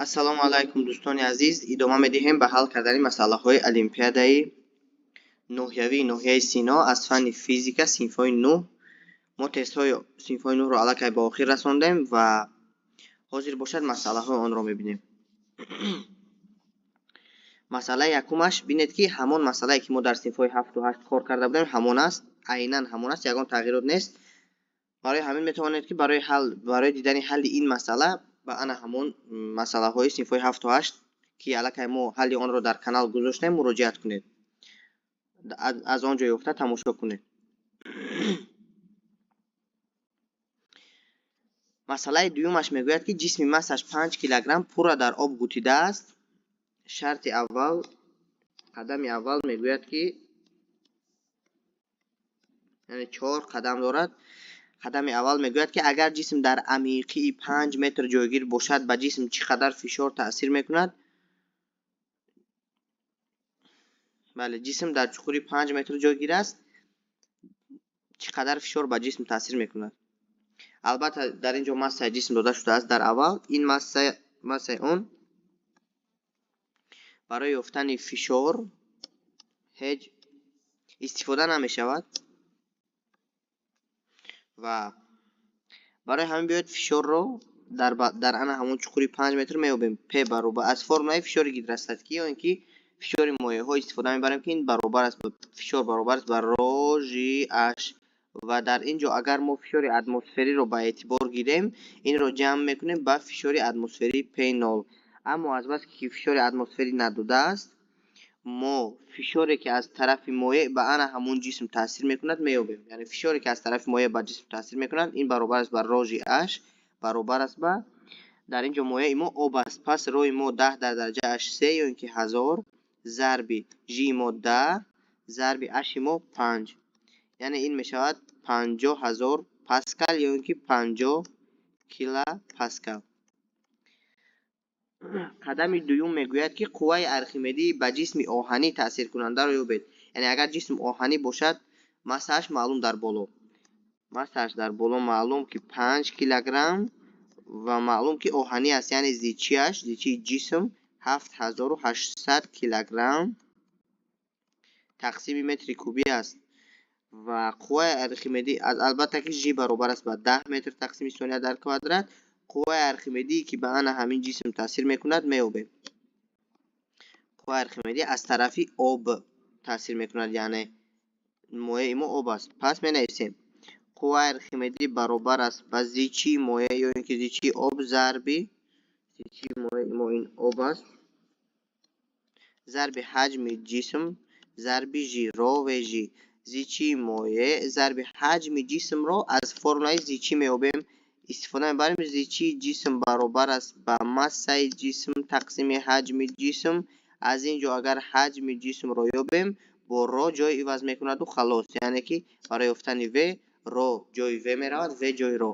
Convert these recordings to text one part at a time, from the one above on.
ассалому алайкум дӯстони азиз, идома медиҳем ба ҳал кардани масъалаҳои олимпиадаи нӯҳявии ноҳияи Сино аз фанни физика синфҳои 9. Мо тестҳои синфҳои 9-ро аллакай ба охир расондем ва ҳозир бошад масъалаҳои онро мебинем. масъалаи якумаш бинед ки ҳамон масъалае ки мо дар синфҳои 7-ва 8 кор карда будем ҳамон аст, айнан ҳамон аст, ягон тағйирот нест. барои ҳамин метавонед ки барои дидани ҳалли ин масъала ба ана ҳамон масъалаҳои синфҳои 7-ва 8 ки аллакай мо ҳалли онро дар канал гузоштем муроҷиат кунед, аз он ҷо ёфта тамошо кунед. масъалаи дуюмаш мегӯяд ки ҷисми массаш 5 килограмм пурра дар об гутидааст. шарти аввал, қадами аввал мегӯяд ки яъне 4 қадам дорад. қадами аввал мегӯяд ки агар ҷисм дар амиқии 5 метр ҷойгир бошад, ба ҷисм чӣ қадар фишор таъсир мекунад? бале, ҷисм дар чуқури 5 метр ҷойгир аст, чӣ қадар фишор ба ҷисм таъсир мекунад? албатта дар ин ҷо массаи ҷисм дода шудааст дар аввал. ин массаи он барои ёфтани фишор ҳеҷ истифода намешавад ва барои ҳамин биёед фишорро дар ана ҳамон чуқури 5 метр меёбем. П баробар аз формулаи фишори гидростатикӣ ё ин ки фишори моеъҳо истифода мебарем ки ин баробар аст ба фишор баробар аст ба ρ(G)H ва дар ин ҷо агар мо фишори атмосфериро ба эътибор гирем, инро ҷамъ мекунем ба фишори атмосферӣ P0. аммо азбасе ки фишори атмосферӣ надодааст, мо фишоре ки аз тарафи моеъ ба ана ҳамон ҷисм таъсир мекунад меёбем. яъне фишоре ки аз тарафи моеъ ба ҷисм таъсир мекунад, ин баробар аст ба ρ(G)H баробар аст ба, дар ин ҷо моеъи мо об аст, пас рои мо 10 дар дараҷаи 3 ё ин ки 1000 зарби G мо 10 зарби H мо 5, яъне ин мешавад 50000 паскал ё ин ки 50 килопаскал. қадами дуюм мегӯяд ки қувваи архимедӣ ба ҷисми оҳанӣ таъсиркунандаро ёбед. яъне агар ҷисм оҳанӣ бошад, массааш маълум дар боло. массааш дар боло маълум ки 5 килограмм ва маълум ки оҳанӣ аст, яъне зичиаш, зичии ҷисм 7800 килограмм тақсими метри кубӣ аст. ва қувваи архимедӣ албатта ки G баробар аст ба 10 метр тақсими сония дар квадрат. қувваи архимедӣ ки ба ана ҳамин ҷисм таъсир мекунад меёбем. қувваи архимедӣ аз тарафи об таъсир мекунад, яъне моеъи мо об аст. пас менависем қувваи архимедӣ баробар аст ба зичии моеъ ё ин ки зичии об зарби зичии моеъи мо ин об аст зарби ҳаҷми ҷисм зарби G ρ(V)G. зичии моеъ зарби ҳаҷми ҷисмро аз формулаи зичӣ меёбем, истифода мебарем. зичии ҷисм баробар аст ба массаи ҷисм тақсими ҳаҷми ҷисм. аз ин ҷо агар ҳаҷми ҷисмро ёбем, бо ρ ҷой иваз мекунаду халос, яъне ки барои ёфтани V, ρ ҷои V меравад, V ҷои ρ,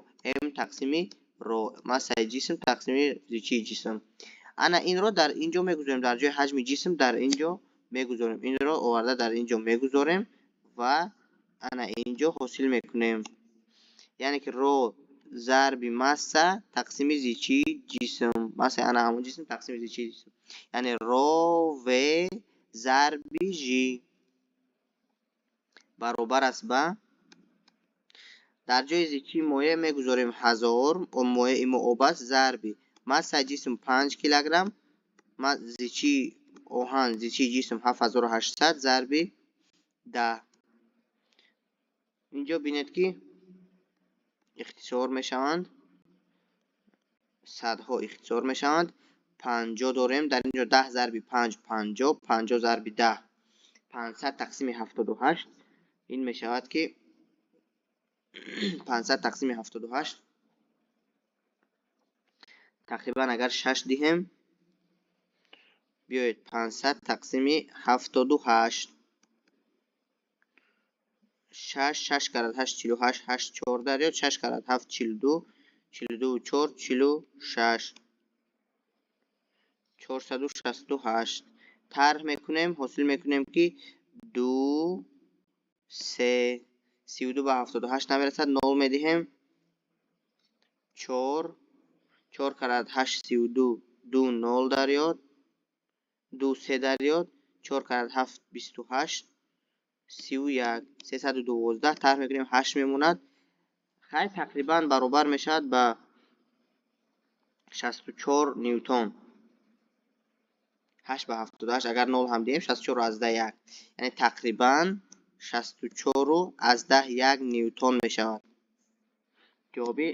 m тақсими ρ, массаи ҷисм тақсими зичии ҷисм. ана инро дар ин ҷо мегузорем, дар ҷои ҳаҷми ҷисм дар ин ҷо мегузорем, инро оварда дар ин ҷо мегузорем ва ана ин ҷо ҳосил мекунем, яъне ки ρ зарби масса тақсими зичии ҷисм, массаи ана ҳамон ҷисм тақсими зичии ҷисм, яъне ρV зарби G баробар аст ба, дар ҷои зичии моеъ мегузорем 1000, моеъи мо об аст, зарби массаи ҷисм 5 килограмм, зичии оҳан зичии ҷисм 7800 зарби 10. ин ҷо бинед ки ихтисор мешаванд, садҳо ихтисор мешаванд. 50 дорем, дар ин ҷо 10 зарби 5 50, 50 зарби 10 500 тақсими 78. ин мешавад ки 500 тақсими 78 тақрибан агар 6 диҳем, биёед 500 тақсими 78, 6 карат 8 48, 8 14 ё 6 карат 7 42, 42 4 46, 468. тарҳ мекунем, ҳосил мекунем ки 2 3 32 ба 78 намерасад, 0 медиҳем, 4 4 карат 8 32 2 0 дарёд, 2 3 дарёд, 4 кард 7 28, 31 312 тарҳ мекунем 8 мемонад. хай тақрибан баробар мешавад ба 64 ньютон. 8 ба 78 агар 0 ҳам диҳем 64 аз 10 1, яъне тақрибан 64 аз 10 1 ньютон мешавад. ҷавоби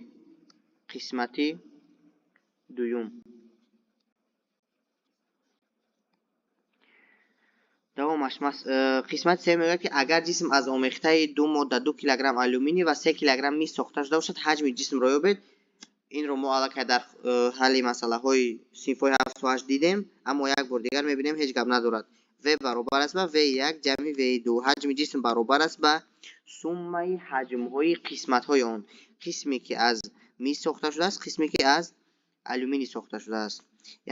қисмати дуюм. давомаш қисмати сеюм мегӯяд ки агар ҷисм аз омехтаи ду модда 2 килограмм алюминий ва 3 килограмм мис сохта шуда бошад, ҳаҷми ҷисмро ёбед. инро мо аллакай дар ҳалли масъалаҳои синфҳои 7 ва 8 дидем, аммо як бор дигар мебинем, ҳеҷ гап надорад. В баробар аст ба V1 ҷамъи V2. ҳаҷми ҷисм баробар аст ба суммаи ҳаҷмҳои қисматҳои он. қисме ки аз мис сохта шудааст, қисме ки аз алюминий сохта шудааст.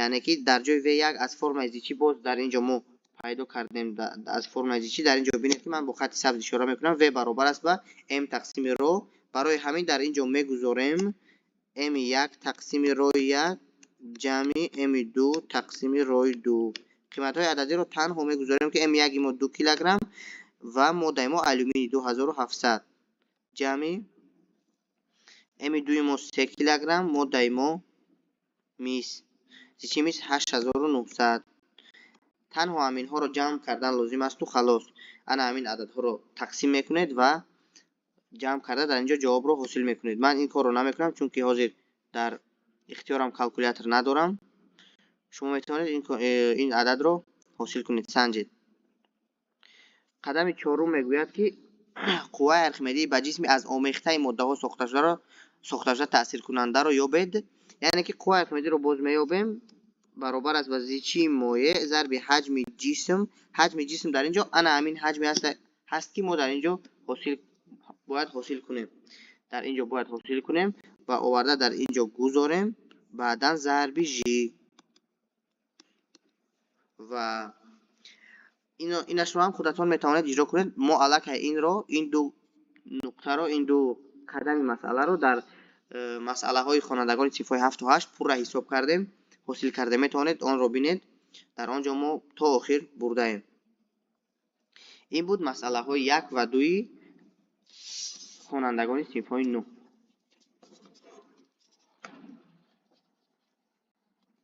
яъне ки дар ҷои V1 аз формаи зичи боз дар инҷо мо пайдо кардем, аз формаи зичи дар инҷо бинед ки ман бо хати сабз ишора мекунам. В баробар аст ба m тақсими ро. барои ҳамин дар инҷо мегузорем m1 тақсими рои 1 ҷамъи m2 тақсими рои 2. қиматҳои ададиро танҳо мегузорем ки m1 мо 2 килограмм ва моддаи мо алюминий 2700 ҷамъи m2 мо 3 килограмм, моддаи мо мис зичи мис 8900. танҳо ҳаминҳоро ҷамъ кардан лозим асту халос. ана ҳамин ададҳоро тақсим мекунед ва ҷамъ карда дар инҷо ҷавобро ҳосил мекунед. ман ин корро намекунам, чунки ҳозир дар ихтиёрам калкулятор надорам. шумо метавонед ин ададро ҳосил кунед, санҷед. қадами чорум мегӯяд ки қувваи архимедӣ ба ҷисми аз омехтаи моддаҳо сохта шуда таъсиркунандаро ёбед. яъне ки қувваи архимедиро боз меёбем баробар аст ба зичи моеъ зарби ҳаҷми ҷисм. ҳаҷми ҷисм дар инҷо ана ҳамин ҳаҷме ҳаст ки мо дар инҷо бояд ҳосил кунем. дар инҷо бояд ҳосил кунем ва оварда дар инҷо гузорем, баъдан зарби жи. ва инашро ҳам худатон метавонед иҷро кунед. мо аллакай инро, ин ду нуқтаро, ин ду қадами масъаларо дар масъалаҳои хонандагони синфҳои 7 ва 8 пурра ҳисоб кардем, ҳосил кардем. метавонед онро бинед. дар он ҷо мо то охир бурдаем. ин буд масъалаҳои 1 ва 2 хонандагони синфҳои 9.